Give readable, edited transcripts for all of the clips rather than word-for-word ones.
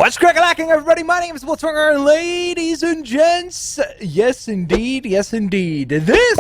What's crack-a-lacking, everybody? My name is Blitzwinger, and ladies and gents, yes indeed, this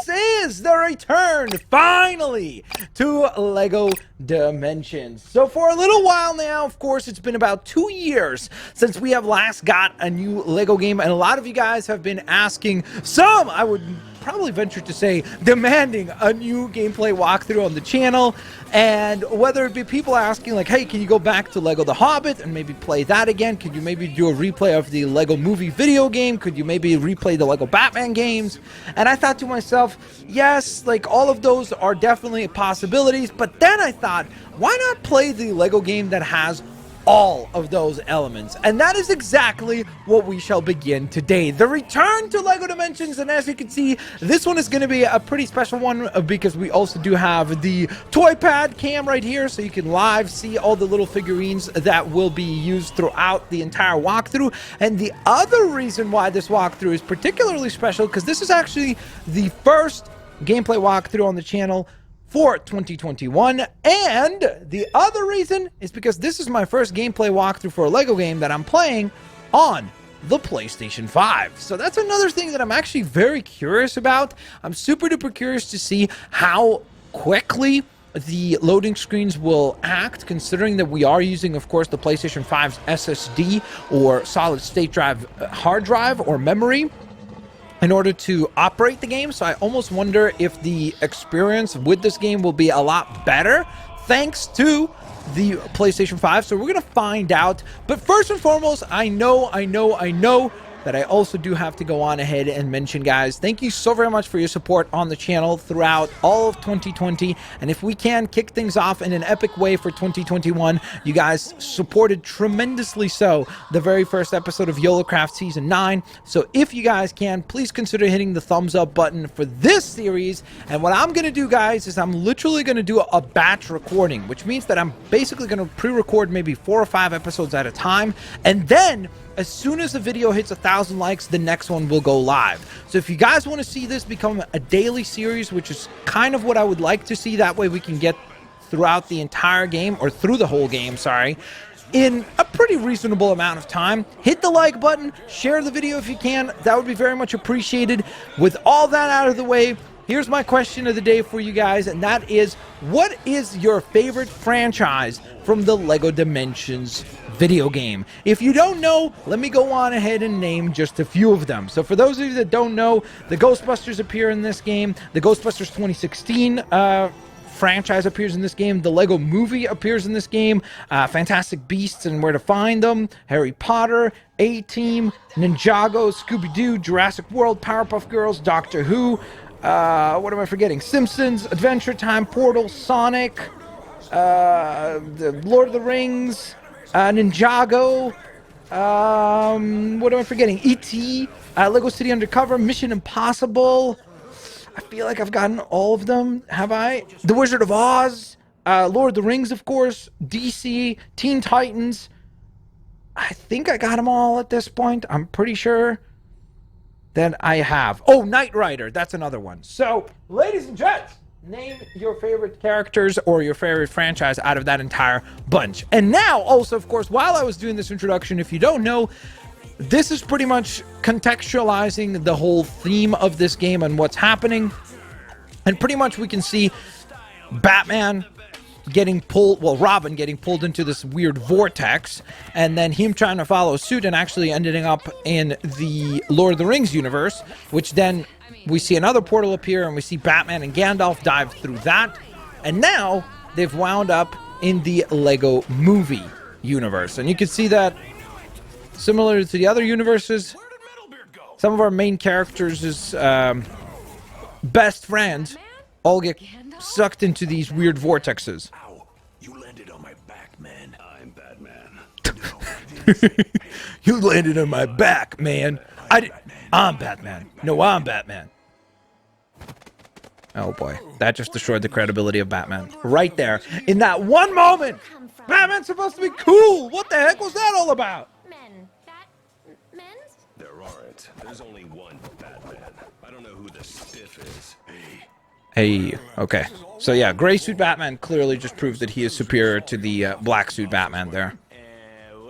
is the return, finally, to LEGO Dimensions. So for a little while now, of course, it's been about 2 years since we have last got a new LEGO game, and a lot of you guys have been asking, some, I would probably venture to say, demanding a new gameplay walkthrough on the channel. And whether it be people asking like, hey, can you go back to LEGO The Hobbit and maybe play that again? Could you maybe do a replay of the LEGO Movie video game? Could you maybe replay the LEGO Batman games? And I thought to myself, yes, like all of those are definitely possibilities. But then I thought, why not play the LEGO game that has all of those elements? And that is exactly what we shall begin today. The return to LEGO Dimensions, and as you can see, this one is going to be a pretty special one because we also do have the toy pad cam right here, so you can live see all the little figurines that will be used throughout the entire walkthrough. And the other reason why this walkthrough is particularly special, because this is actually the first gameplay walkthrough on the channel for 2021, and the other reason is because this is my first gameplay walkthrough for a LEGO game that I'm playing on the PlayStation 5. So that's another thing that I'm actually very curious about. I'm super duper curious to see how quickly the loading screens will act, considering that we are using, of course, the PlayStation 5's SSD or solid state drive hard drive or memory in order to operate the game. So I almost wonder if the experience with this game will be a lot better thanks to the PlayStation 5. So we're gonna find out. But first and foremost, I know that I also do have to go on ahead and mention, guys, thank you so very much for your support on the channel throughout all of 2020. And if we can kick things off in an epic way for 2021, you guys supported tremendously so the very first episode of YOLOcraft Season 9. So if you guys can, please consider hitting the thumbs up button for this series. And what I'm going to do, guys, is I'm literally going to do a batch recording, which means that I'm basically going to pre-record maybe 4 or 5 episodes at a time. And then as soon as the video hits 1,000 likes, the next one will go live. So if you guys want to see this become a daily series, which is kind of what I would like to see, that way we can get throughout the entire game, or through the whole game, sorry, in a pretty reasonable amount of time. Hit the like button, share the video if you can. That would be very much appreciated. With all that out of the way, here's my question of the day for you guys, and that is, what is your favorite franchise from the LEGO Dimensions video game? If you don't know, let me go on ahead and name just a few of them. So for those of you that don't know, the Ghostbusters appear in this game. The Ghostbusters 2016 franchise appears in this game. The LEGO Movie appears in this game. Fantastic Beasts and Where to Find Them. Harry Potter. A-Team. Ninjago. Scooby-Doo. Jurassic World. Powerpuff Girls. Doctor Who. What am I forgetting? Simpsons. Adventure Time. Portal. Sonic. The Lord of the Rings. Ninjago. What am I forgetting? E.T. Lego City Undercover. Mission Impossible. I feel like I've gotten all of them. Have I? The Wizard of Oz. Lord of the Rings, of course. DC. Teen Titans. I think I got them all at this point. I'm pretty sure that I have. Oh, Knight Rider. That's another one. So, ladies and gents, name your favorite characters or your favorite franchise out of that entire bunch. And now, also, of course, while I was doing this introduction, if you don't know, this is pretty much contextualizing the whole theme of this game and what's happening. And pretty much we can see Batman getting pulled, well, Robin getting pulled into this weird vortex, and then him trying to follow suit and actually ending up in the Lord of the Rings universe, which then we see another portal appear, and we see Batman and Gandalf dive through that. And now they've wound up in the LEGO Movie universe. And you can see that similar to the other universes, some of our main characters' best friends all get sucked into these weird vortexes. Ow, you landed on my back, man. I'm Batman. You landed on my back, man. I'm Batman. No, I'm Batman. Oh boy, that just destroyed the credibility of Batman. Right there, in that one moment. Batman's supposed to be cool. What the heck was that all about? There aren't. There's only one Batman. I don't know who the stiff is. Hey, okay. So yeah, gray suit Batman clearly just proves that he is superior to the black suit Batman there.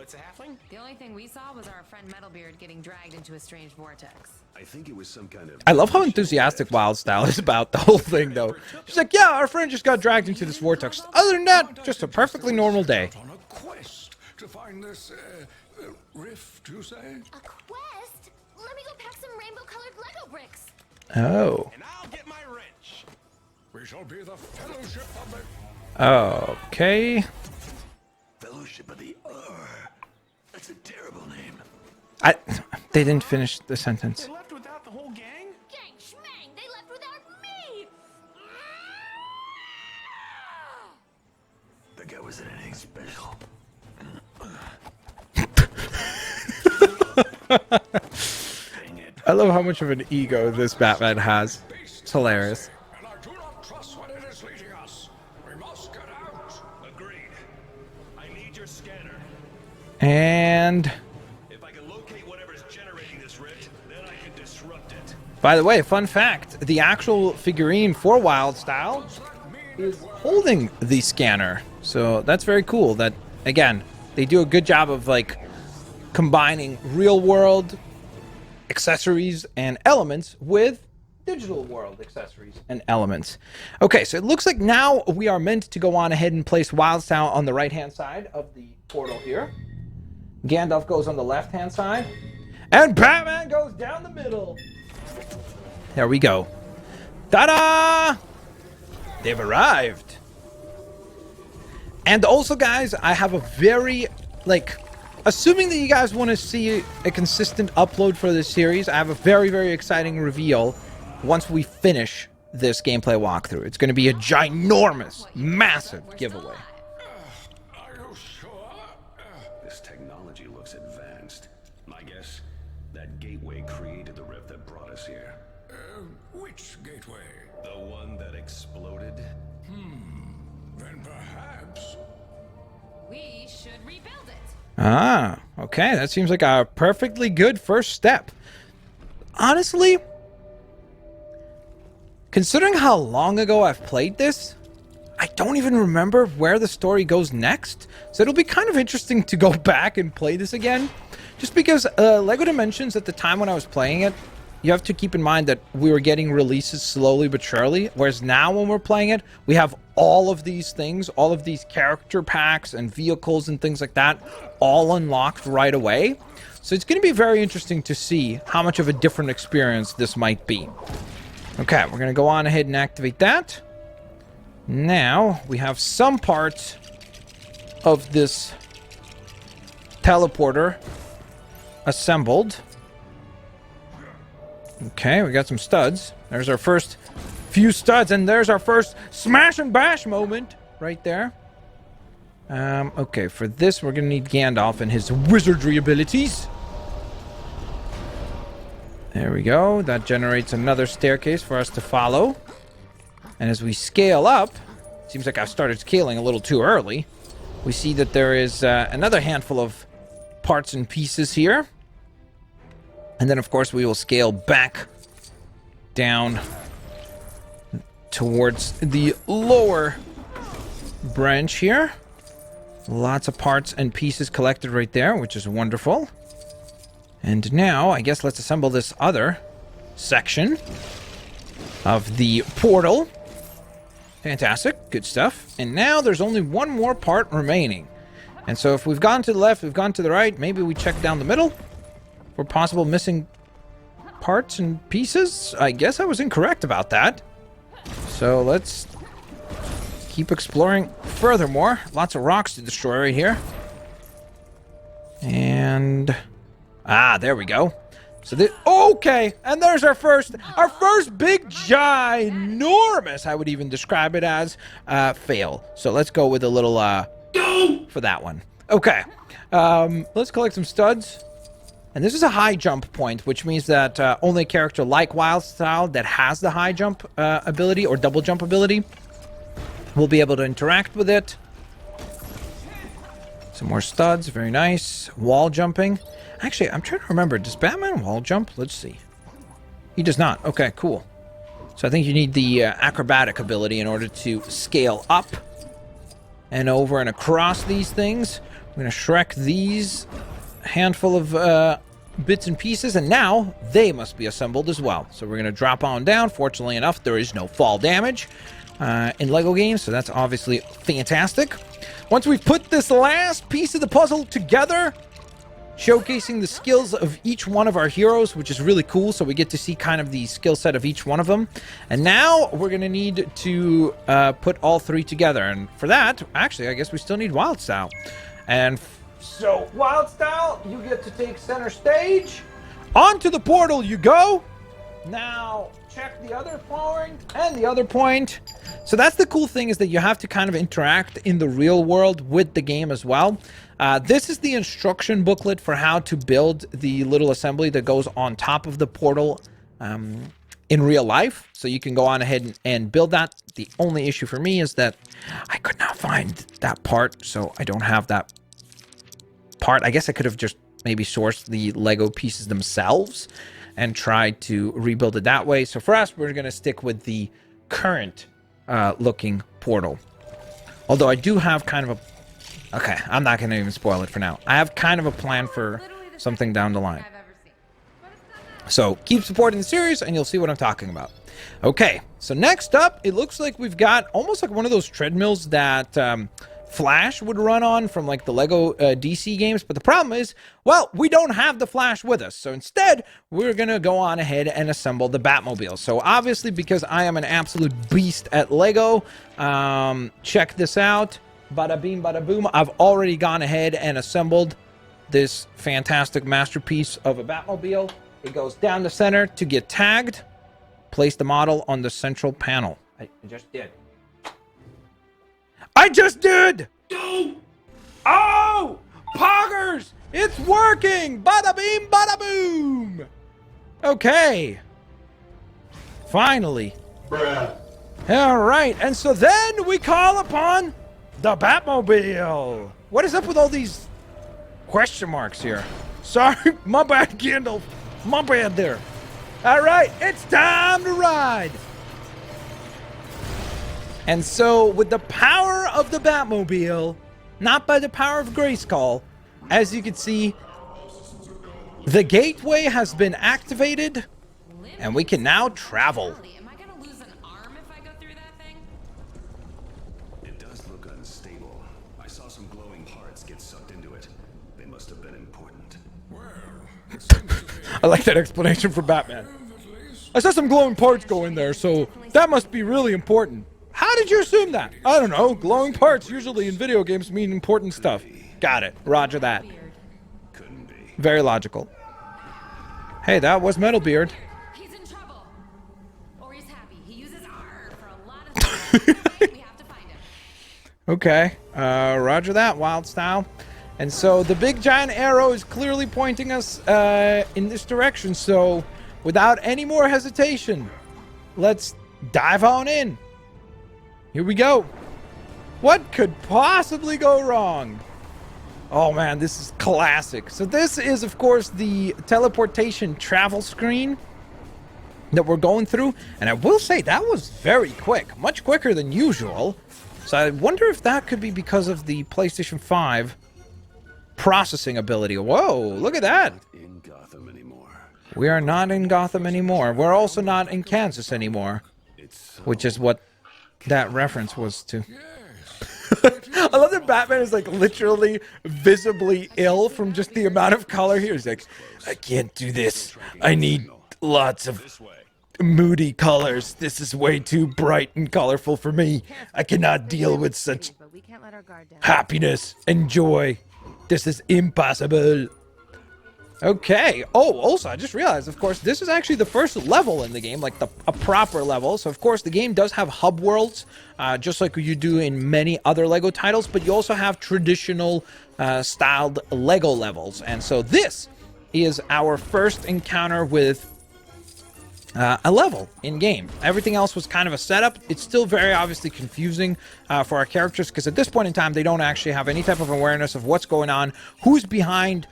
What's a halfling? The only thing thing we saw was our friend Metalbeard getting dragged into a strange vortex. I think it was some kind of... I love how enthusiastic Wildstyle is about the whole thing, though. She's like, yeah, our friend just got dragged into this vortex. Other than that, just a perfectly normal day. On a quest to find this rift, you say? A quest? Let me go pack some rainbow-colored Lego bricks. Oh. And I'll get my wrench. We shall be the Fellowship of the... Okay. Fellowship of the That's a terrible name. They didn't finish the sentence. They left without the whole gang? Gang schmang, they left without me! That guy wasn't anything special. Dang it. I love how much of an ego this Batman has. It's hilarious. And I do not trust what it is leading us. We must get out. Agreed. I need your scanner. And If I can locate whatever's generating this rift, then I can disrupt it. by the way, fun fact, the actual figurine for Wildstyle is holding the scanner. So that's very cool that, again, they do a good job of like combining real world accessories and elements with digital world accessories and elements. Okay, so it looks like now we are meant to go on ahead and place Wildstyle on the right hand side of the portal here. Gandalf goes on the left hand side, and Batman goes down the middle. There we go. Ta-da! They've arrived. And also, guys, I have a very, like, assuming that you guys want to see a consistent upload for this series, I have a very, very exciting reveal once we finish this gameplay walkthrough. It's going to be a ginormous, massive giveaway. Are you sure? This technology looks advanced. My guess, that gateway created the rift that brought us here. Which gateway? The one that exploded? Then perhaps... We should rebuild it. Ah, okay. That seems like a perfectly good first step. Honestly, considering how long ago I've played this, I don't even remember where the story goes next. So it'll be kind of interesting to go back and play this again. Just because LEGO Dimensions, at the time when I was playing it, you have to keep in mind that we were getting releases slowly but surely. Whereas now when we're playing it, we have all of these things, all of these character packs and vehicles and things like that, all unlocked right away. So it's going to be very interesting to see how much of a different experience this might be. Okay, we're going to go on ahead and activate that. Now, we have some parts of this teleporter assembled. Okay, we got some studs. There's our first few studs, and there's our first smash and bash moment right there. Okay, for this, we're going to need Gandalf and his wizardry abilities. There we go. That generates another staircase for us to follow. And as we scale up, seems like I've started scaling a little too early. We see that there is another handful of parts and pieces here. And then, of course, we will scale back down towards the lower branch here. Lots of parts and pieces collected right there, which is wonderful. And now, I guess let's assemble this other section of the portal. Fantastic. Good stuff. And now there's only one more part remaining. And so if we've gone to the left, we've gone to the right, maybe we check down the middle for possible missing parts and pieces. I guess I was incorrect about that. So let's keep exploring furthermore. Lots of rocks to destroy right here. And there we go. So okay, and there's our first big ginormous, I would even describe it as, fail. So let's go with a little for that one. Okay, let's collect some studs. And this is a high jump point, which means that only a character like Wildstyle that has the high jump ability or double jump ability will be able to interact with it. Some more studs, very nice. Wall jumping. Actually, I'm trying to remember, does Batman wall jump? Let's see. He does not. Okay, cool. So I think you need the acrobatic ability in order to scale up and over and across these things. I'm going to Shrek these handful of bits and pieces, and now they must be assembled as well. So we're going to drop on down. Fortunately enough, there is no fall damage in LEGO games, so that's obviously fantastic. Once we've put this last piece of the puzzle together, showcasing the skills of each one of our heroes, which is really cool, so we get to see kind of the skill set of each one of them. And now we're going to need to put all three together, and for that, actually, I guess we still need Wild Style. And so, Wild Style, you get to take center stage. Onto the portal you go. Now, check the other point and the other point. So that's the cool thing, is that you have to kind of interact in the real world with the game as well. This is the instruction booklet for how to build the little assembly that goes on top of the portal in real life. So you can go on ahead and build that. The only issue for me is that I could not find that part, so I don't have that part. I guess I could have just maybe sourced the Lego pieces themselves and tried to rebuild it that way. So for us, we're going to stick with the current looking portal. Although I do have kind of a... Okay, I'm not going to even spoil it for now. I have kind of a plan for something down the line. So keep supporting the series and you'll see what I'm talking about. Okay, so next up, it looks like we've got almost like one of those treadmills that Flash would run on from like the Lego DC games. But the problem is, well, we don't have the Flash with us. So instead, we're going to go on ahead and assemble the Batmobile. So obviously, because I am an absolute beast at Lego, check this out. Bada beam, bada boom. I've already gone ahead and assembled this fantastic masterpiece of a Batmobile. It goes down the center to get tagged. Place the model on the central panel. I just did. I just did! Oh! Poggers! It's working! Bada beam, bada boom! Okay. Finally. Bruh. Alright, and so then we call upon the Batmobile. What is up with all these question marks here? Sorry, my bad, Gandalf. My bad there. Alright, it's time to ride. And so, with the power of the Batmobile, not by the power of Grayskull, as you can see, the gateway has been activated, and we can now travel. Am I gonna lose an arm if I go through that thing? It does look unstable. I saw some glowing parts get sucked into it. They must have been important. Well, it seems to be I like that explanation for Batman. at least. I saw some glowing parts go in there, so that must be really important. How did you assume that? I don't know. Glowing parts usually in video games mean important stuff. Got it. Roger that. Couldn't be. Very logical. Hey, that was Metalbeard. He's in trouble. Or he's happy. He uses R for a lot of stuff. We have to find him. Okay. Roger that, Wild Style. And so the big giant arrow is clearly pointing us in this direction. So without any more hesitation, let's dive on in. Here we go. What could possibly go wrong? Oh man, this is classic. So this is, of course, the teleportation travel screen that we're going through. And I will say that was very quick, much quicker than usual. So I wonder if that could be because of the PlayStation 5 processing ability. Whoa, look at that. In Gotham anymore. We are not in Gotham anymore. We're also not in Kansas anymore, It's which is what that reference was to. I love that Batman is like literally visibly ill from just the amount of color here. He's like, I can't do this. I need lots of this way. moody colors. This is way too bright and colorful for me. I cannot deal with such But we can't let our guard down. happiness and joy. This is impossible. Okay. Oh, also, I just realized, of course, this is actually the first level in the game, like a proper level. So, of course, the game does have hub worlds, just like you do in many other LEGO titles, but you also have traditional styled LEGO levels. And so this is our first encounter with a level in-game. Everything else was kind of a setup. It's still very obviously confusing for our characters, because at this point in time, they don't actually have any type of awareness of what's going on, who's behind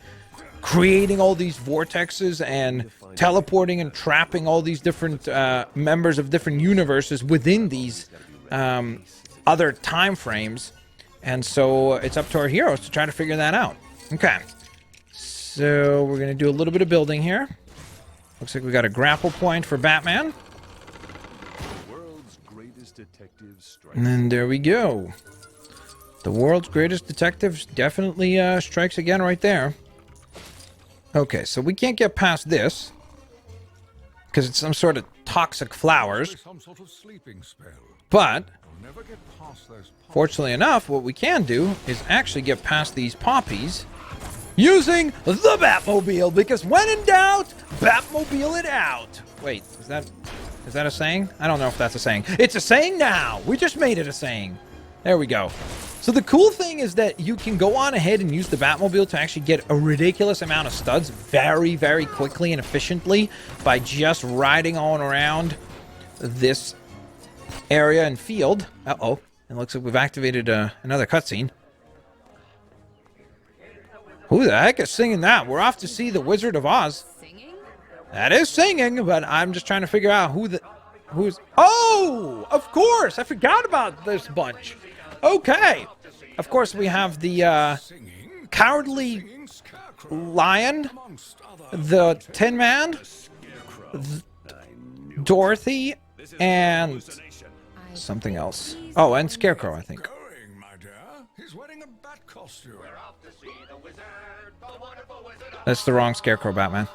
creating all these vortexes and teleporting and trapping all these different members of different universes within these other time frames. And so it's up to our heroes to try to figure that out. Okay. So we're going to do a little bit of building here. Looks like we got a grapple point for Batman. World's greatest detective strikes. And then there we go. The world's greatest detective definitely strikes again right there. Okay, so we can't get past this. Because it's some sort of toxic flowers. Some sort of sleeping spell. But, I'll never get past those fortunately enough, what we can do is actually get past these poppies using the Batmobile. Because when in doubt, Batmobile it out. Wait, is that a saying? I don't know if that's a saying. It's a saying now. We just made it a saying. There we go. So the cool thing is that you can go on ahead and use the Batmobile to actually get a ridiculous amount of studs very, very quickly and efficiently by just riding on around this area and field. Uh-oh. It looks like we've activated another cutscene. Who the heck is singing that? We're off to see the Wizard of Oz. Singing? That is singing, but I'm just trying to figure out who's... Oh! Of course! I forgot about this bunch. Okay. Of course, we have the Cowardly Lion, the Tin Man, Dorothy, and something else. Oh, and Scarecrow, I think. going, my dear. He's wearing a bat costume. That's the wrong Scarecrow, Batman.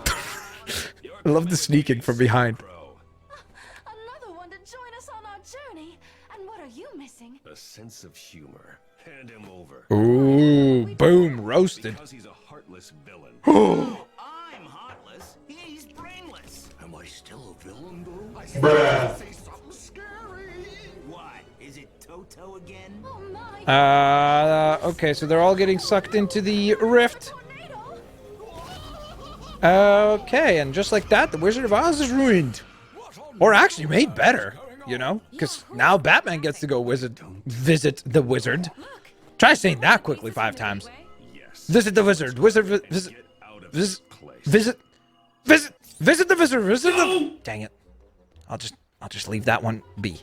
I love the sneaking from behind. Another one to join us on our journey. And what are you missing? A sense of humor. Hand him over. Ooh, boom, roasted. Because he's a heartless villain. I'm heartless. He's brainless. Am I still a villain, though? I see something scary. What? Is it Toto again? Oh my. Okay, so they're all getting sucked into the rift. Tornado. Okay, and just like that, the Wizard of Oz is ruined. Or actually made better, you know? Because now Batman gets to go visit the wizard. Try saying that quickly 5 times. Yes. Visit the wizard. Visit the wizard. Visit the... Dang it. I'll just leave that one be.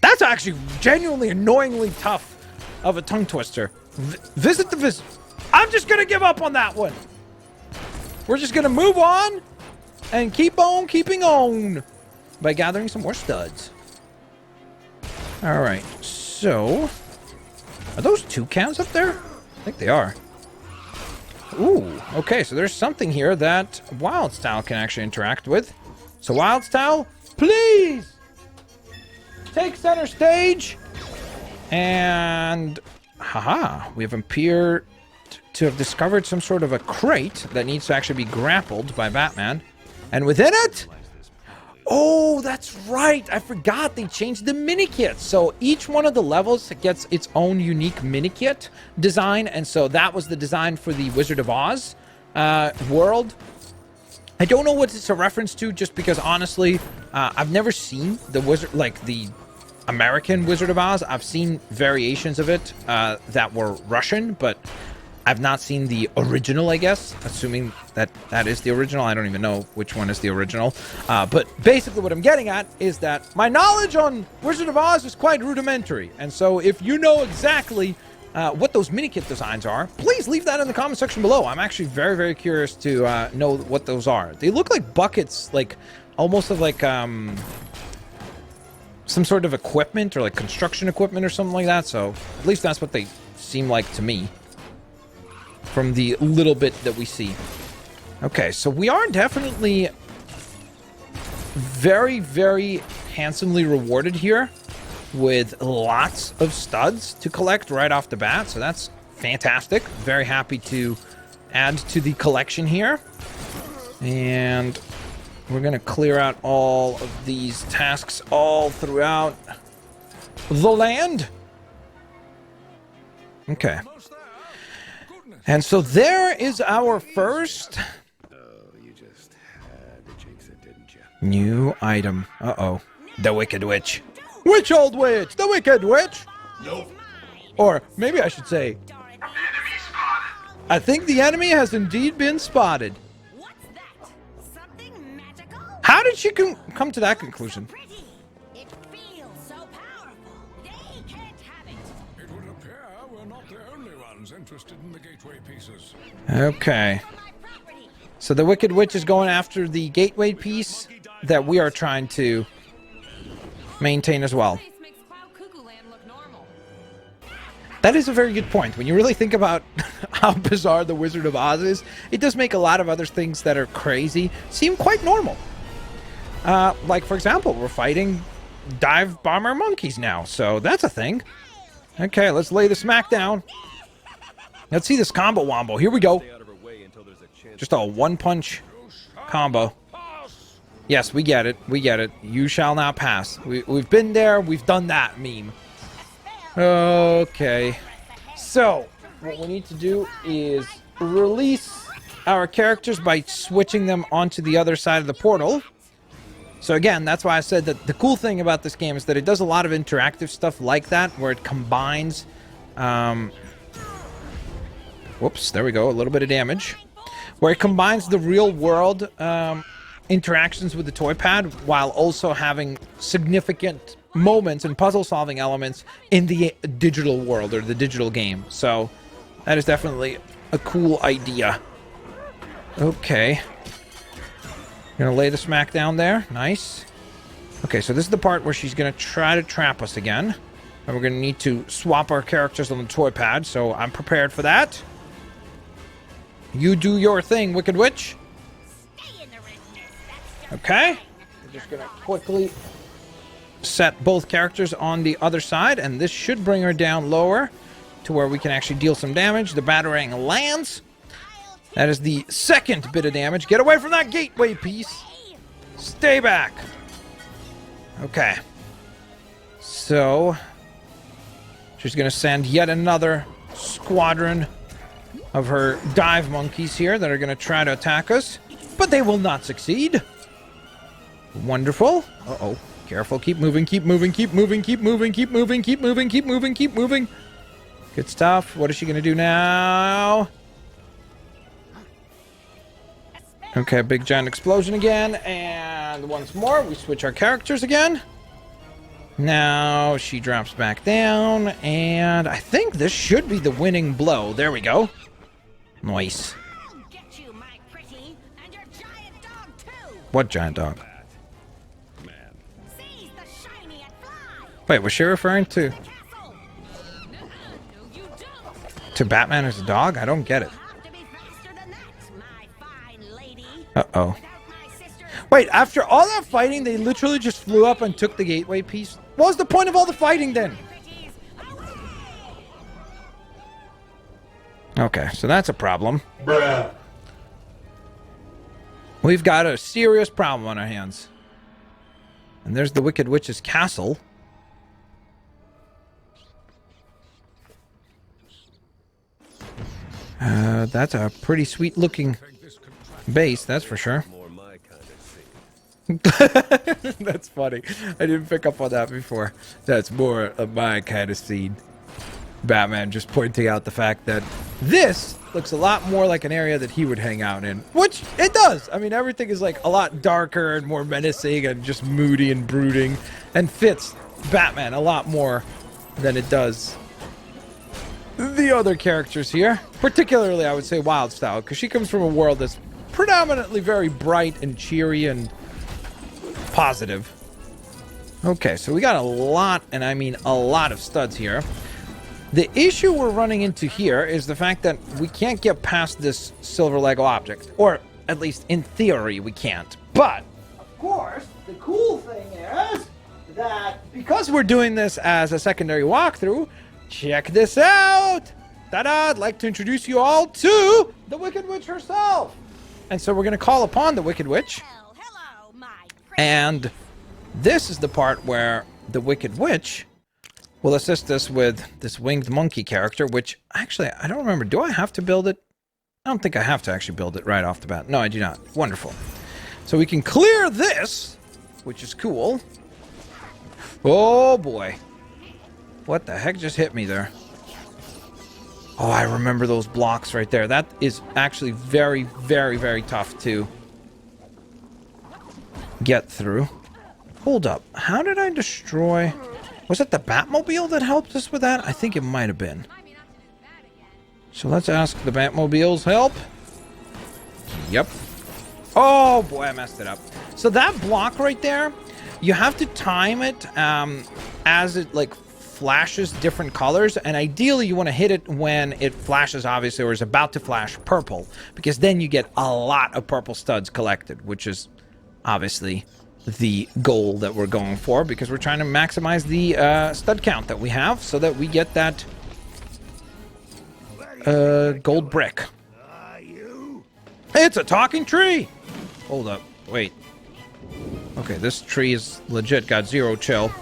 That's actually genuinely annoyingly tough of a tongue twister. Visit the wizard. I'm just gonna give up on that one. We're just gonna move on and keep on keeping on by gathering some more studs. All right, so are those toucans up there? I think they are. Ooh, okay, so there's something here that Wildstyle can actually interact with. So Wildstyle, please take center stage. And haha, we have appeared to have discovered some sort of a crate that needs to actually be grappled by Batman. And within it, oh, that's right. I forgot they changed the mini kits. So each one of the levels gets its own unique mini kit design. And so that was the design for the Wizard of Oz world. I don't know what it's a reference to, just because honestly, I've never seen the Wizard, like the American Wizard of Oz. I've seen variations of it that were Russian, but I've not seen the original, I guess, assuming that that is the original. I don't even know which one is the original. But basically what I'm getting at is that my knowledge on Wizard of Oz is quite rudimentary. And so if you know exactly what those mini-kit designs are, please leave that in the comment section below. I'm actually very, very curious to know what those are. They look like buckets, like almost of like some sort of equipment or like construction equipment or something like that. So at least that's what they seem like to me from the little bit that we see. Okay, so we are definitely very, very handsomely rewarded here with lots of studs to collect right off the bat. So that's fantastic. Very happy to add to the collection here. And we're going to clear out all of these tasks all throughout the land. Okay. And so there is our first You just had to jinx it, didn't you? new item. Uh-oh. The Wicked Witch. Which old witch? The Wicked Witch? Nope. Or maybe I should say, I think the enemy has indeed been spotted. What's that? Something magical? How did she come to that conclusion? Pretty. It feels so powerful. They can't have it. It would appear we're not the only ones interested hidden the gateway pieces. Okay. So the Wicked Witch is going after the gateway piece that we are trying to maintain as well. Face makes Cloud Cuckoo Land look normal. That is a very good point. When you really think about how bizarre the Wizard of Oz is, it does make a lot of other things that are crazy seem quite normal. Like, for example, we're fighting dive bomber monkeys now, so that's a thing. Okay, let's lay the smack down. Let's see this combo wombo. Here we go. Just a one-punch combo. Yes, we get it. We get it. You shall not pass. We've been there. We've done that meme. Okay. So, what we need to do is release our characters by switching them onto the other side of the portal. So again, that's why I said that the cool thing about this game is that it does a lot of interactive stuff like that, where it combines... whoops, there we go. A little bit of damage. Where it combines the real-world interactions with the toy pad while also having significant moments and puzzle-solving elements in the digital world or the digital game. So that is definitely a cool idea. Okay. Gonna lay the smack down there. Nice. Okay, so this is the part where she's gonna try to trap us again. And we're gonna need to swap our characters on the toy pad, so I'm prepared for that. You do your thing, Wicked Witch. Okay. We're just gonna quickly set both characters on the other side, and this should bring her down lower to where we can actually deal some damage. The batarang lands. That is the second bit of damage. Get away from that gateway piece. Stay back. Okay. So, she's gonna send yet another squadron of her dive monkeys here that are going to try to attack us, but they will not succeed. Wonderful. Uh-oh. Careful. Keep moving, keep moving, keep moving, keep moving, keep moving, keep moving, keep moving, keep moving. Good stuff. What is she going to do now? Okay, big giant explosion again, and once more, we switch our characters again. Now she drops back down, and I think this should be the winning blow. There we go. Nice. I'll get you, my pretty, and your giant dog too. What giant dog? Man. Seize the shiny and fly. Wait, was she referring to Castle. No, you don't. Batman as a dog? I don't get it. Have to be faster than that, my fine lady. Uh-oh. Without my sister's Wait, after all that fighting, they literally just flew up and took the gateway piece? What was the point of all the fighting then? pretties, away! Okay, so that's a problem. Bruh. We've got a serious problem on our hands. And there's the Wicked Witch's castle. That's a pretty sweet looking base, that's for sure. More my kind of thing. That's funny. I didn't pick up on that before. That's more of my kind of scene. Batman just pointing out the fact that this looks a lot more like an area that he would hang out in. Which it does. I mean, everything is like a lot darker and more menacing and just moody and brooding and fits Batman a lot more than it does the other characters here. Particularly, I would say Wildstyle, because she comes from a world that's predominantly very bright and cheery and positive. Okay, so we got a lot, and I mean a lot of studs here. The issue we're running into here is the fact that we can't get past this silver Lego object. Or, at least in theory, we can't. But, of course, the cool thing is that because we're doing this as a secondary walkthrough, check this out! Ta-da! I'd like to introduce you all to the Wicked Witch herself! And so we're going to call upon the Wicked Witch. Well, hello, my pretty. And this is the part where the Wicked Witch will assist us with this winged monkey character, which actually, I don't remember. Do I have to build it? I don't think I have to actually build it right off the bat. No, I do not. Wonderful. So we can clear this, which is cool. Oh boy. What the heck just hit me there? Oh, I remember those blocks right there. That is actually very, very, very tough to get through. Hold up. How did I destroy... Was it the Batmobile that helped us with that? I think it might have been. Remind me not to do that again. So let's ask the Batmobile's help. Yep. Oh boy, I messed it up. So that block right there, you have to time it as it like flashes different colors, and ideally you want to hit it when it flashes, obviously, or is about to flash purple, because then you get a lot of purple studs collected, which is obviously the goal that we're going for, because we're trying to maximize the stud count that we have so that we get that gold brick. It's a talking tree! Hold up, wait. Okay, this tree is legit got 0 chill.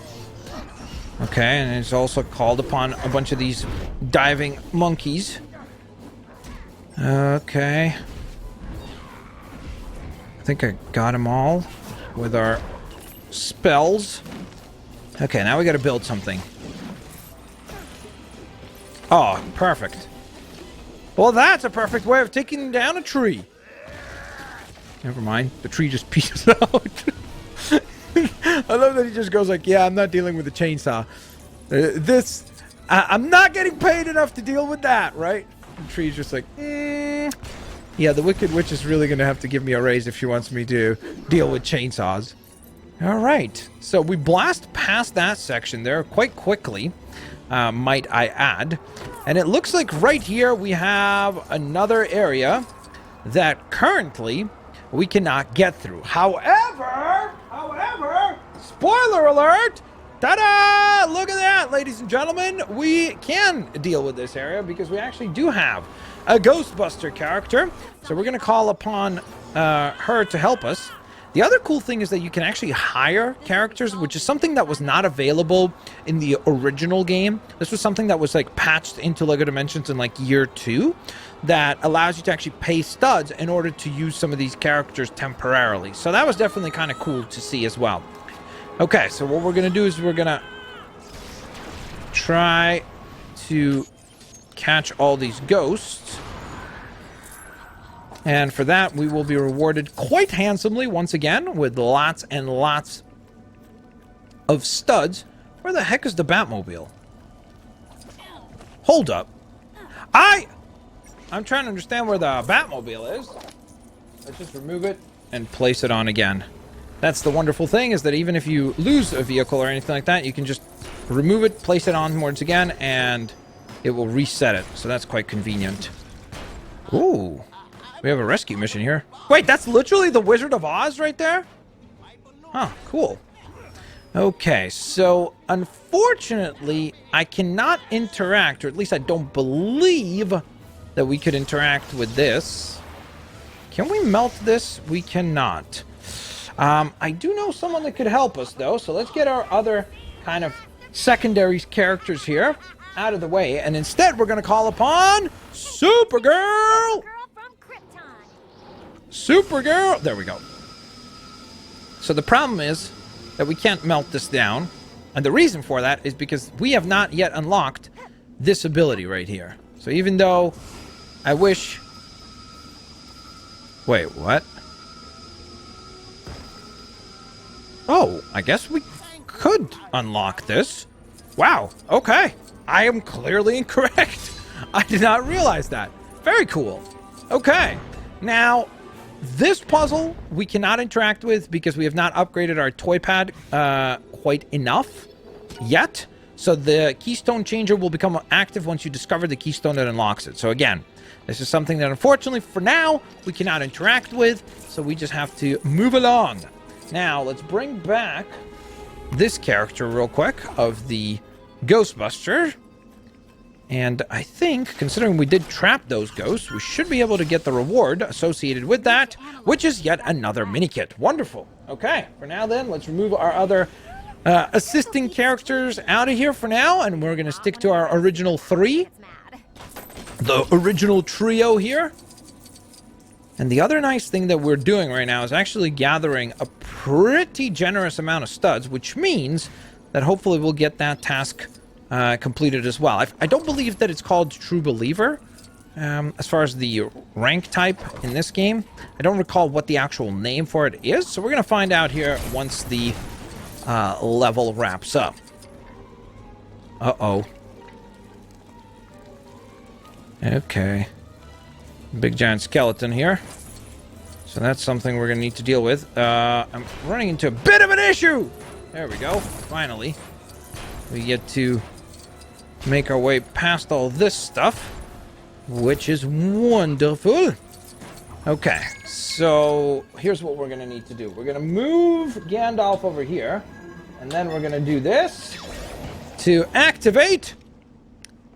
Okay, and it's also called upon a bunch of these diving monkeys. Okay. I think I got them all with our spells. Okay, now we gotta build something. Oh, perfect. Well, that's a perfect way of taking down a tree. Never mind, the tree just pieces out. I love that he just goes like, yeah, I'm not dealing with the chainsaw. I'm not getting paid enough to deal with that, right? The tree's just like, yeah, the Wicked Witch is really going to have to give me a raise if she wants me to deal with chainsaws. All right, so we blast past that section there quite quickly, might I add. And it looks like right here we have another area that currently we cannot get through. However, spoiler alert! Ta-da! Look at that, ladies and gentlemen. We can deal with this area because we actually do have a Ghostbuster character. So we're going to call upon her to help us. The other cool thing is that you can actually hire characters, which is something that was not available in the original game. This was something that was like patched into LEGO Dimensions in like year 2 that allows you to actually pay studs in order to use some of these characters temporarily. So that was definitely kind of cool to see as well. Okay, so what we're going to do is we're going to try to catch all these ghosts. And for that, we will be rewarded quite handsomely, once again, with lots and lots of studs. Where the heck is the Batmobile? Hold up. I'm trying to understand where the Batmobile is. Let's just remove it and place it on again. That's the wonderful thing, is that even if you lose a vehicle or anything like that, you can just remove it, place it on once again, and it will reset it. So that's quite convenient. Ooh. We have a rescue mission here. Wait, that's literally the Wizard of Oz right there? Huh, cool. Okay, so unfortunately, I cannot interact, or at least I don't believe that we could interact with this. Can we melt this? We cannot. I do know someone that could help us, though, so let's get our other kind of secondary characters here out of the way, and instead we're going to call upon Supergirl! Supergirl! There we go. So the problem is that we can't melt this down, and the reason for that is because we have not yet unlocked this ability right here. So even though I wish... Wait, what? Oh, I guess we could unlock this. Wow, okay. I am clearly incorrect. I did not realize that. Very cool. Okay, now... This puzzle we cannot interact with because we have not upgraded our toy pad quite enough yet. So the keystone changer will become active once you discover the keystone that unlocks it. So again, this is something that unfortunately for now we cannot interact with. So we just have to move along. Now let's bring back this character real quick of the Ghostbuster. And I think, considering we did trap those ghosts, we should be able to get the reward associated with that, which is yet another mini-kit. Wonderful. Okay, for now then, let's remove our other assisting characters out of here for now, and we're going to stick to our original 3. The original trio here. And the other nice thing that we're doing right now is actually gathering a pretty generous amount of studs, which means that hopefully we'll get that task completed as well. I don't believe that it's called True Believer as far as the rank type in this game. I don't recall what the actual name for it is, so we're going to find out here once the level wraps up. Uh-oh. Okay. Big giant skeleton here. So that's something we're gonna need to deal with. I'm running into a bit of an issue! There we go. Finally. We get to make our way past all this stuff, which is wonderful. Okay, so here's what we're gonna need to do. We're gonna move Gandalf over here, and then we're gonna do this to activate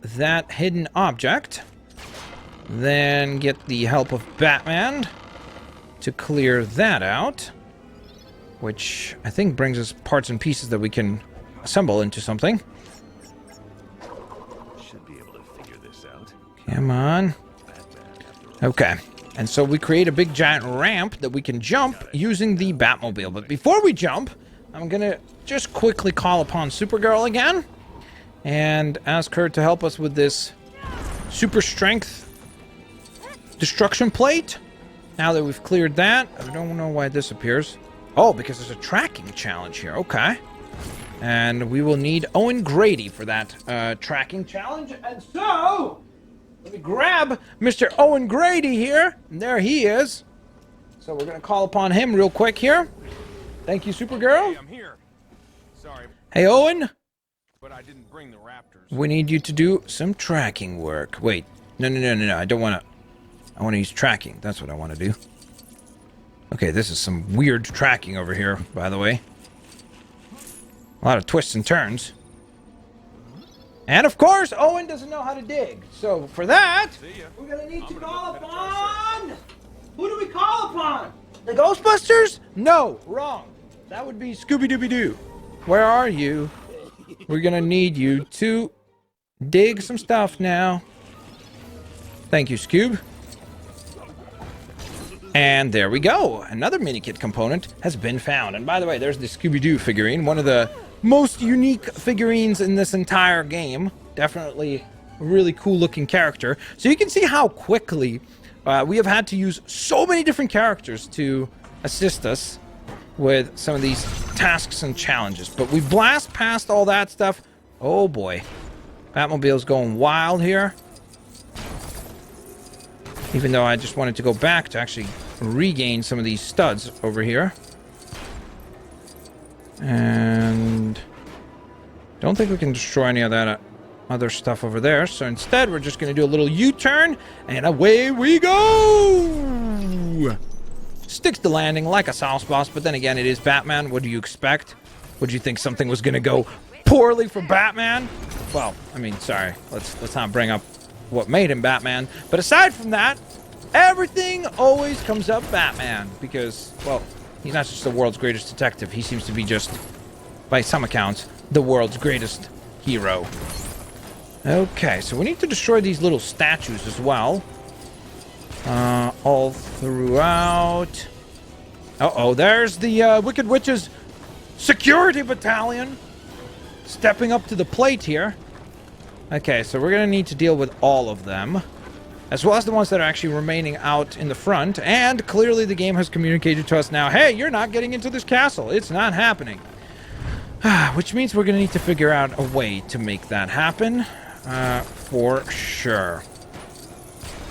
that hidden object. Then get the help of Batman to clear that out, which I think brings us parts and pieces that we can assemble into something. Should be able to figure this out. Come on. Okay. And so we create a big giant ramp that we can jump using the Batmobile. But before we jump, I'm gonna just quickly call upon Supergirl again and ask her to help us with this super strength destruction plate. Now that we've cleared that, I don't know why this appears. Oh, because there's a tracking challenge here. Okay. And we will need Owen Grady for that tracking challenge. And so, let me grab Mr. Owen Grady here. And there he is. So we're going to call upon him real quick here. Thank you, Supergirl. Hey, I'm here. Sorry, Hey, Owen. but I didn't bring the raptors. We need you to do some tracking work. Wait. No. I don't want to. I want to use tracking. That's what I want to do. Okay, this is some weird tracking over here, by the way. A lot of twists and turns. And of course, Owen doesn't know how to dig. So for that, we're going to need to call upon... Who do we call upon? The Ghostbusters? No, wrong. That would be Scooby-Doo. Where are you? We're going to need you to dig some stuff now. Thank you, Scoob. And there we go. Another mini-kit component has been found. And by the way, there's the Scooby-Doo figurine. One of the most unique figurines in this entire game. Definitely a really cool-looking character. So you can see how quickly we have had to use so many different characters to assist us with some of these tasks and challenges. But we blast past all that stuff. Oh, boy. Batmobile's going wild here. Even though I just wanted to go back to actually regain some of these studs over here. And don't think we can destroy any of that other stuff over there. So instead, we're just going to do a little U-turn, and away we go! Sticks the landing like a sauce boss, but then again, it is Batman. What do you expect? Would you think something was going to go poorly for Batman? Well, I mean, sorry. Let's not bring up what made him Batman. But aside from that, everything always comes up Batman. Because, well, he's not just the world's greatest detective. He seems to be just, by some accounts, the world's greatest hero. Okay, so we need to destroy these little statues as well. All throughout. Uh-oh, there's the Wicked Witch's security battalion stepping up to the plate here. Okay, so we're going to need to deal with all of them, as well as the ones that are actually remaining out in the front. And clearly the game has communicated to us now, hey, you're not getting into this castle. It's not happening. Which means we're going to need to figure out a way to make that happen, for sure.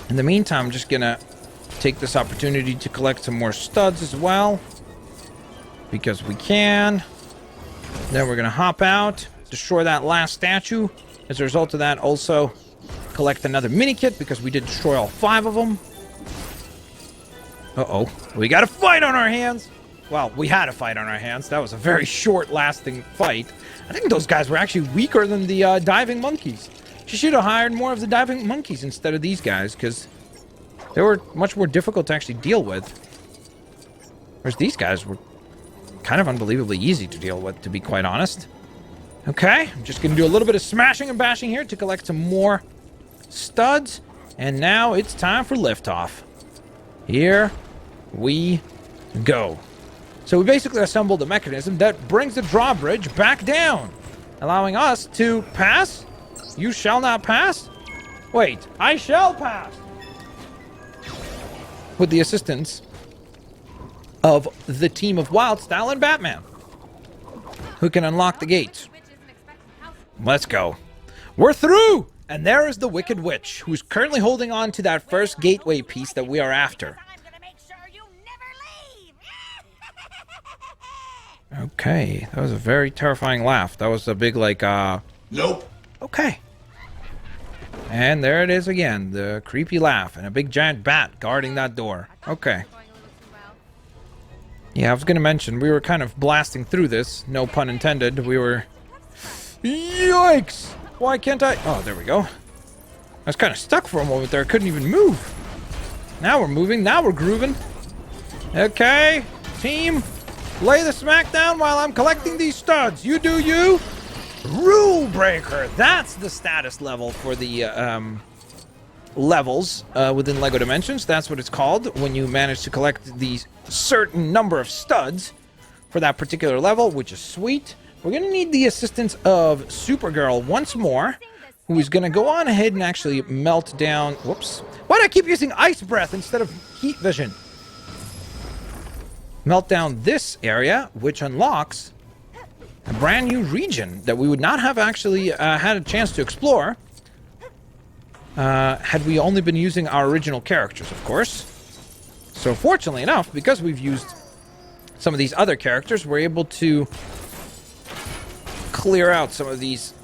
In the meantime, I'm just going to take this opportunity to collect some more studs as well, because we can. Then we're going to hop out, destroy that last statue. As a result of that, also collect another mini-kit, because we did destroy all 5 of them. Uh-oh. We got a fight on our hands. Well, we had a fight on our hands. That was a very short-lasting fight. I think those guys were actually weaker than the diving monkeys. She should have hired more of the diving monkeys instead of these guys, because they were much more difficult to actually deal with. Whereas these guys were kind of unbelievably easy to deal with, to be quite honest. Okay, I'm just going to do a little bit of smashing and bashing here to collect some more studs. And now it's time for liftoff. Here we go. So we basically assembled a mechanism that brings the drawbridge back down, allowing us to pass. You shall not pass? Wait, I shall pass! With the assistance of the team of Wildstyle and Batman, who can unlock the gates. Let's go. We're through! And there is the Wicked Witch, who's currently holding on to that first gateway piece that we are after. I'm gonna make sure you never leave. Okay, that was a very terrifying laugh. That was a big, like, Nope. okay. And there it is again, the creepy laugh, and a big giant bat guarding that door. Okay. Going a little too well. Yeah, I was gonna mention, we were kind of blasting through this, no pun intended. We were... Yikes! Why can't I... Oh, there we go. I was kind of stuck for a moment there, I couldn't even move. Now we're moving, now we're grooving. Okay, team, lay the smack down while I'm collecting these studs. You do you. Rule Breaker. That's the status level for the levels within LEGO Dimensions. That's what it's called when you manage to collect these certain number of studs for that particular level, which is sweet. We're going to need the assistance of Supergirl once more, who is going to go on ahead and actually melt down... Whoops. Why do I keep using Ice Breath instead of Heat Vision? Melt down this area, which unlocks a brand new region that we would not have actually had a chance to explore had we only been using our original characters, of course. So fortunately enough, because we've used some of these other characters, we're able to clear out some of these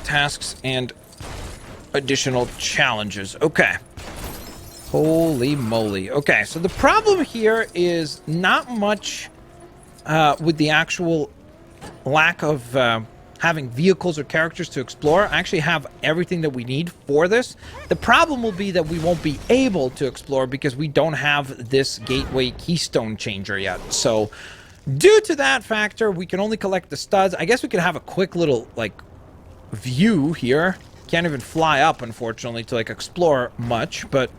tasks and additional challenges. Okay. Holy moly. Okay, so the problem here is not much with the actual lack of having vehicles or characters to explore. I actually have everything that we need for this. The problem will be that we won't be able to explore because we don't have this gateway keystone changer yet. So due to that factor, we can only collect the studs. I guess we could have a quick little, like, view here. Can't even fly up, unfortunately, to, like, explore much, but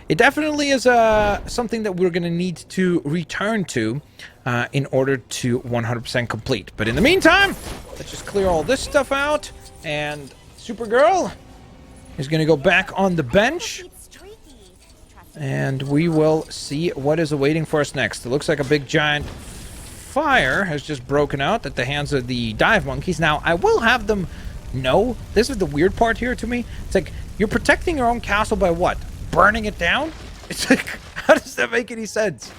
it definitely is something that we're going to need to return to in order to 100% complete. But in the meantime, let's just clear all this stuff out, and Supergirl is going to go back on the bench, and we will see what is awaiting for us next. It looks like a big giant fire has just broken out at the hands of the dive monkeys. Now, I will have them know, this is the weird part here to me. It's like, you're protecting your own castle by what? Burning it down? It's like, how does that make any sense?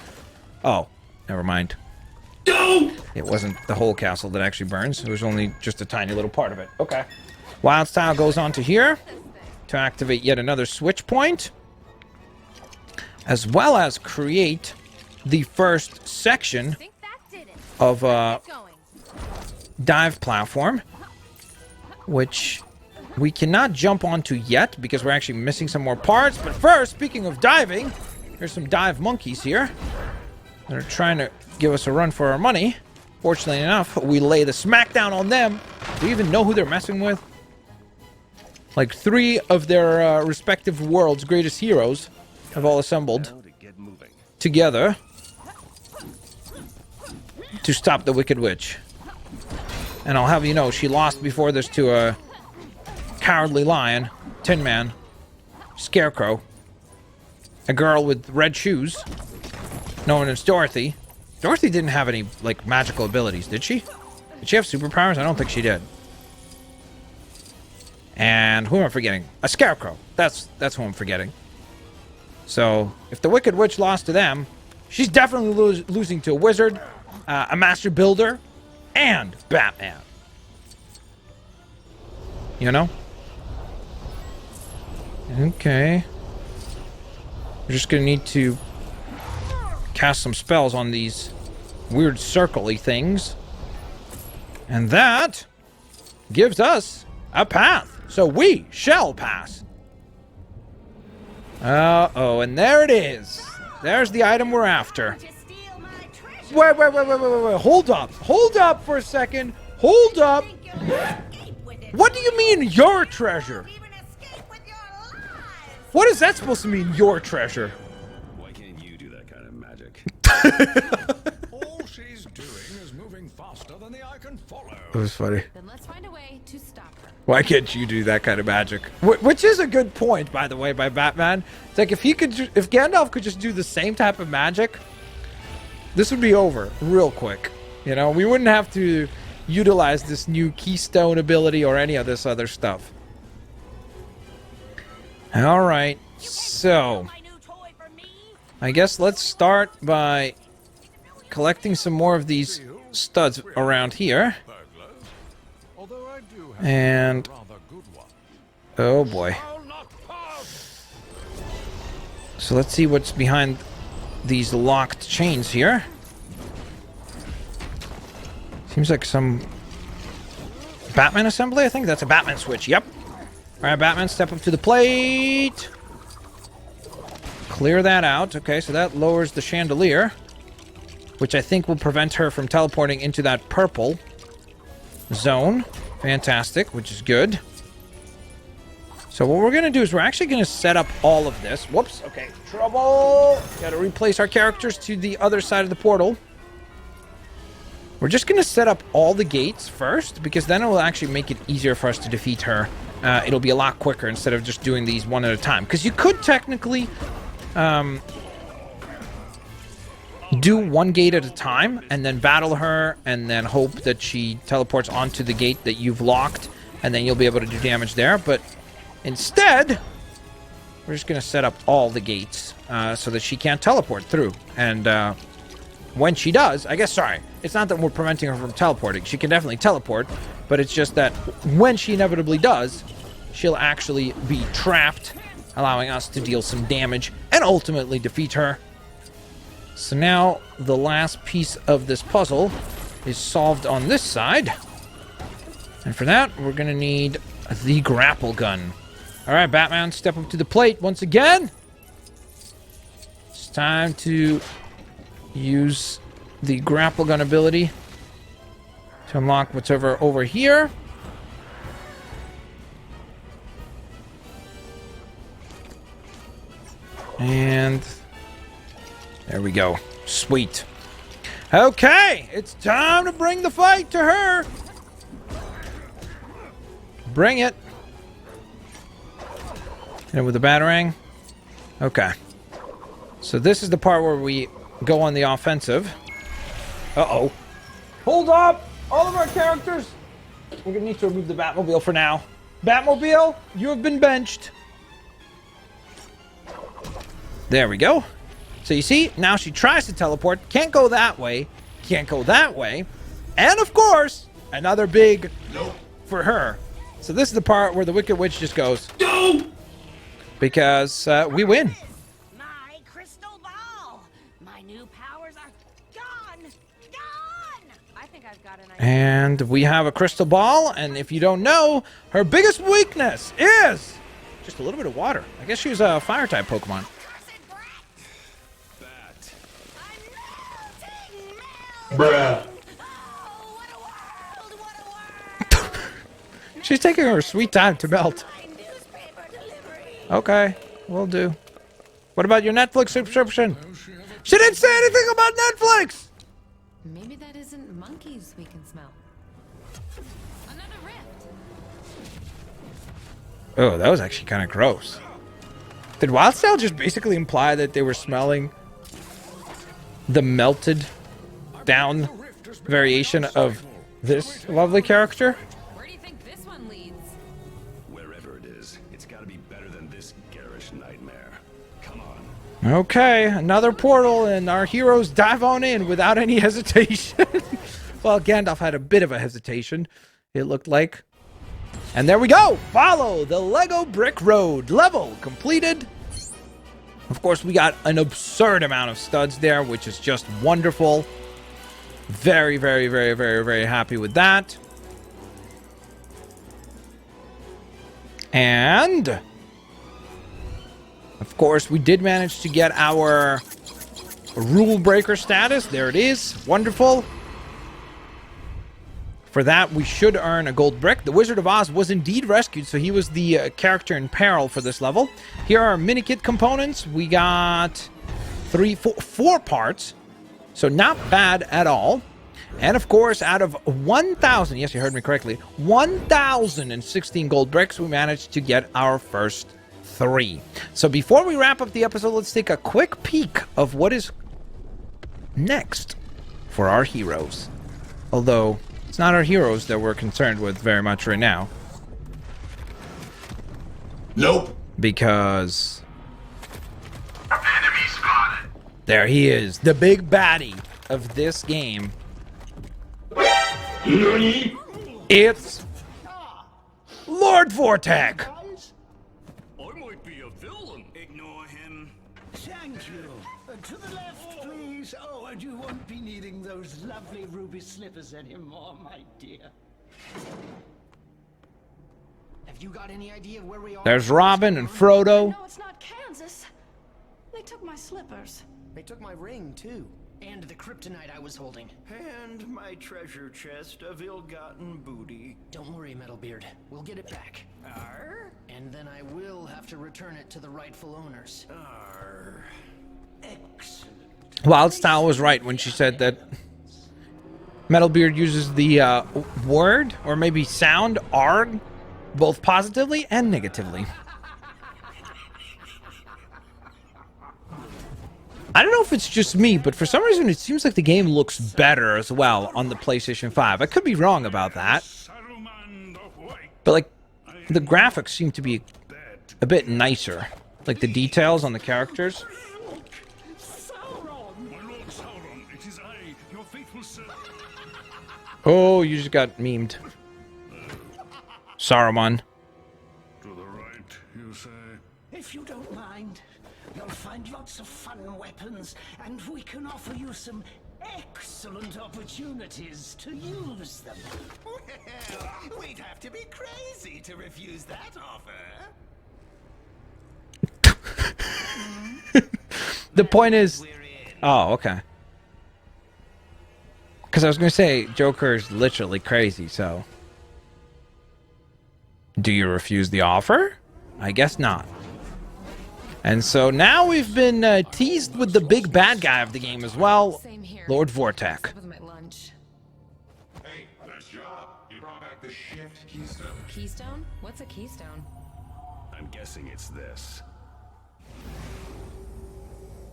Oh, never mind. No! It wasn't the whole castle that actually burns. It was only just a tiny little part of it. Okay. Wild Style goes on to here to activate yet another switch point, as well as create the first section Think that did it. of Get going. dive platform, which we cannot jump onto yet because we're actually missing some more parts. But first, speaking of diving, there's some dive monkeys here that are trying to give us a run for our money. Fortunately enough, we lay the smackdown on them. Do you even know who they're messing with? Like 3 of their respective world's greatest heroes have all assembled Now to get moving. together to stop the Wicked Witch. And I'll have you know, she lost before this to a Cowardly Lion, Tin Man, Scarecrow, a girl with red shoes, known as Dorothy. Dorothy didn't have any, like, magical abilities, did she? Did she have superpowers? I don't think she did. And who am I forgetting? A Scarecrow. That's who I'm forgetting. So, if the Wicked Witch lost to them, she's definitely losing to a wizard, a master builder, and Batman. You know? Okay. We're just gonna need to cast some spells on these weird circle-y things. And that gives us a path. So we shall pass. Uh-oh, and there it is. There's the item we're after. To steal my treasure. Wait. Hold up. Hold up for a second. Hold up. Think you'll escape with it. What do you mean, your treasure? Even escape with your lives. What is that supposed to mean, your treasure? Why can't you do that kind of magic? All she's doing is moving faster than the eye can follow. That was funny. Then let's find a way to stop her. Why can't you do that kind of magic? Which is a good point, by the way, by Batman. It's like, if Gandalf could just do the same type of magic, this would be over real quick. You know, we wouldn't have to utilize this new keystone ability or any of this other stuff. All right, so My new toy for me? I guess let's start by collecting some more of these studs around here. Burglars. Although I do have And a rather good one. oh boy. I'll not pass. So let's see what's behind these locked chains here. Seems like some Batman assembly, I think. That's a Batman switch, yep. Alright, Batman, step up to the plate. Clear that out. Okay, so that lowers the chandelier, which I think will prevent her from teleporting into that purple zone. Fantastic, which is good. So what we're going to do is we're actually going to set up all of this. Whoops, okay, trouble. Got to replace our characters to the other side of the portal. We're just going to set up all the gates first, because then it will actually make it easier for us to defeat her. It'll be a lot quicker instead of just doing these one at a time. Because you could technically do one gate at a time and then battle her and then hope that she teleports onto the gate that you've locked, and then you'll be able to do damage there. But instead, we're just going to set up all the gates so that she can't teleport through. And when she does, I guess, sorry, it's not that we're preventing her from teleporting. She can definitely teleport, but it's just that when she inevitably does, she'll actually be trapped, allowing us to deal some damage and ultimately defeat her. So now the last piece of this puzzle is solved on this side. And for that, we're going to need the grapple gun. All right, Batman, step up to the plate once again. It's time to use the grapple gun ability to unlock what's over here. And there we go. Sweet. Okay, it's time to bring the fight to her. Bring it. Hit it with the batarang. Okay. So this is the part where we go on the offensive. Uh-oh. Hold up! All of our characters! We're gonna need to remove the Batmobile for now. Batmobile, you have been benched. There we go. So you see, now she tries to teleport. Can't go that way. Can't go that way. And of course, another big nope for her. So this is the part where the Wicked Witch just goes, no! Because we win. My crystal ball! My new powers are gone! Gone! I think I've got an idea. And we have a crystal ball, and if you don't know, her biggest weakness is just a little bit of water. I guess she's a fire-type Pokemon. Cursed brat! Bat. I'm melting! Bruh. Oh, what a world! What a world! She's taking her sweet time to melt. My newspaper delivery! Okay, will do. What about your Netflix subscription? She didn't say anything about Netflix! Maybe that isn't monkeys we can smell. Another rift! Oh, that was actually kind of gross. Did Wildstyle just basically imply that they were smelling the melted down variation of this lovely character? Where do you think this one leads? Wherever it is, it's gotta be better than this garish nightmare. Come on. Okay, another portal, and our heroes dive on in without any hesitation. Well, Gandalf had a bit of a hesitation, it looked like. And there we go! Follow the Lego Brick Road. Level completed. Of course, we got an absurd amount of studs there, which is just wonderful. Very, very, very, very, very happy with that. And of course, we did manage to get our rule breaker status. There it is. Wonderful. For that, we should earn a gold brick. The Wizard of Oz was indeed rescued, so he was the character in peril for this level. Here are our minikit components. We got four parts, so not bad at all. And of course, out of 1,000, yes, you heard me correctly, 1,016 gold bricks, we managed to get our first 3. So before we wrap up the episode, let's take a quick peek of what is next for our heroes. Although, it's not our heroes that we're concerned with very much right now. Nope. Because there he is, the big baddie of this game. It's Lord Vortek. I might be a villain. Ignore him. Thank you. To the left, please. Oh, and you won't be needing those lovely ruby slippers anymore, my dear. Have you got any idea where we are? There's Robin and Frodo. No, it's not Kansas. They took my slippers. They took my ring, too. And the kryptonite I was holding. And my treasure chest of ill-gotten booty. Don't worry, Metalbeard. We'll get it back. Arr? And then I will have to return it to the rightful owners. Arr. Excellent. Wildstyle was right when she said that Metalbeard uses the word, or maybe sound, arg, both positively and negatively. I don't know if it's just me, but for some reason it seems like the game looks better as well on the PlayStation 5. I could be wrong about that. But, like, the graphics seem to be a bit nicer. Like, the details on the characters. Oh, you just got memed. Saruman. To the right, you say? If you don't mind, you'll find lots of fun weapons, and we can offer you some excellent opportunities to use them. Well, we'd have to be crazy to refuse that offer. The point is... Oh, okay. Because I was going to say, Joker's literally crazy, so... Do you refuse the offer? I guess not. And so now we've been teased with the big bad guy of the game as well, Lord Vortek. With my lunch. Hey, nice job. You brought back the shift keystone. Keystone? What's a keystone? I'm guessing it's this.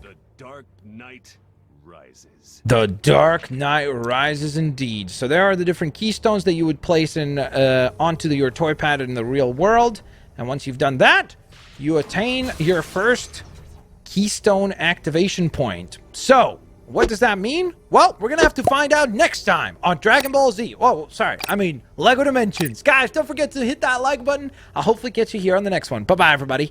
The Dark Knight Rises. The Dark Knight Rises indeed. So there are the different keystones that you would place in onto your toy pad in the real world. And once you've done that, you attain your first keystone activation point. So, what does that mean? Well, we're going to have to find out next time on Dragon Ball Z. Oh, sorry. I mean, LEGO Dimensions. Guys, don't forget to hit that like button. I'll hopefully catch you here on the next one. Bye-bye, everybody.